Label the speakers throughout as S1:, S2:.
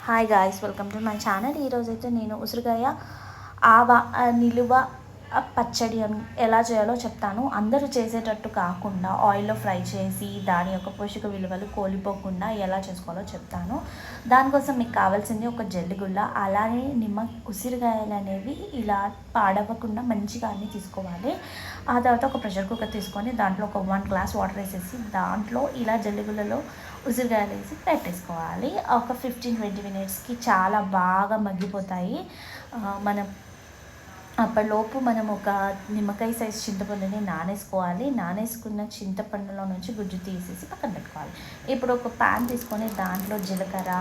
S1: Hi guys, welcome to my channel. ఈరోజైతే నేను ఉసిరికాయ నిలువ పచ్చడి ఎలా చేయాలో చెప్తాను. అందరూ చేసేటట్టు కాకుండా ఆయిల్లో ఫ్రై చేసి దాని యొక్క పోషక విలువలు కోల్పోకుండా ఎలా చేసుకోవాలో చెప్తాను. దానికోసం మీకు కావాల్సింది ఒక జల్లిగుల్ల, అలానే ఉసిరికాయలు అనేవి ఇలా పాడవకుండా మంచిగా అన్నీ తీసుకోవాలి. ఆ తర్వాత ఒక ప్రెషర్ కుక్కర్ తీసుకొని దాంట్లో ఒక 1 గ్లాస్ వాటర్ వేసేసి దాంట్లో ఇలా జల్లిగుల్లలో ఉసిరికాయలు వేసి పెట్టేసుకోవాలి. ఒక 15-20 మినిట్స్కి చాలా బాగా మగ్గిపోతాయి. మనం అప్పటిలోపు మనం ఒక నిమ్మకాయ సైజ్ చింతపండుని నానేసుకోవాలి. నానేసుకున్న చింతపండులో నుంచి గుజ్జు తీసేసి పక్కన పెట్టుకోవాలి. ఇప్పుడు ఒక ప్యాన్ తీసుకొని దాంట్లో జీలకర్ర,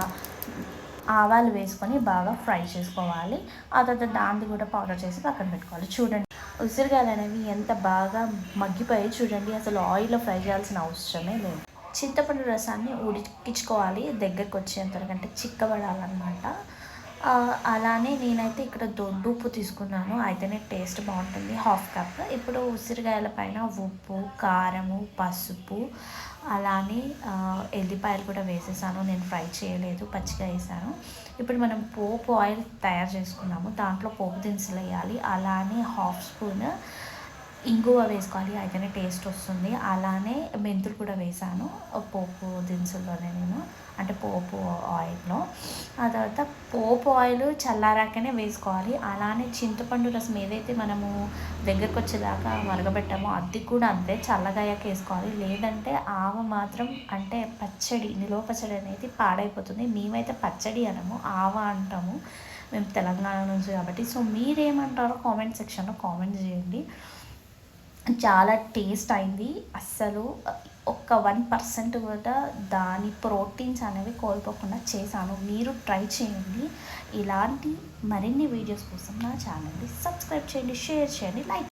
S1: ఆవాలు వేసుకొని బాగా ఫ్రై చేసుకోవాలి. ఆ తర్వాత దాన్ని కూడా పౌడర్ చేసి పక్కన పెట్టుకోవాలి. చూడండి, ఉసిరికాయలు అనేవి ఎంత బాగా మగ్గిపోయి చూడండి. అసలు ఆయిల్లో ఫ్రై చేయాల్సిన అవసరమే లేదు. చింతపండు రసాన్ని ఉడికించుకోవాలి, దగ్గరకు వచ్చేంతవరకు చిక్కబడాలన్నమాట. అలానే నేనైతే ఇక్కడ దొడ్డుప్పు తీసుకున్నాను, అయితేనే టేస్ట్ బాగుంటుంది. 1/2 కప్. ఇప్పుడు ఉసిరికాయల పైన ఉప్పు, కారము, పసుపు, అలానే ఎల్లిపాయలు కూడా వేసేసాను. నేను ఫ్రై చేయలేదు, పచ్చిగా వేసాను. ఇప్పుడు మనం పోపు ఆయిల్ తయారు చేసుకున్నాము, దాంట్లో పోపు దినుసులు వేయాలి. అలానే 1/2 స్పూన్ ఇంగువ వేసుకోవాలి, అయితేనే టేస్ట్ వస్తుంది. అలానే మెంతులు కూడా వేసాను పోపు దినుసుల్లోనే నేను, అంటే పోపు ఆయిల్లో. ఆ తర్వాత పోపు ఆయిల్ చల్లారాకనే వేసుకోవాలి. అలానే చింతపండు రసం ఏదైతే మనము దగ్గరకు వచ్చేదాకా మరగబెట్టామో అది కూడా అంతే చల్లగాయాక వేసుకోవాలి. లేదంటే మాత్రం అంటే నిలువ పచ్చడి అనేది పాడైపోతుంది. మేమైతే పచ్చడి అనము, అంటాము. మేము తెలంగాణ నుంచి కాబట్టి. సో మీరేమంటారో కామెంట్ సెక్షన్లో కామెంట్ చేయండి. చాలా టేస్ట్ అయింది. అస్సలు ఒక్క 1% కూడా దాని ప్రోటీన్స్ అనేవి కోల్పోకుండా చేశాను. మీరు ట్రై చేయండి. ఇలాంటి మరిన్ని వీడియోస్ కోసం నా ఛానల్ని సబ్స్క్రైబ్ చేయండి, షేర్ చేయండి, లైక్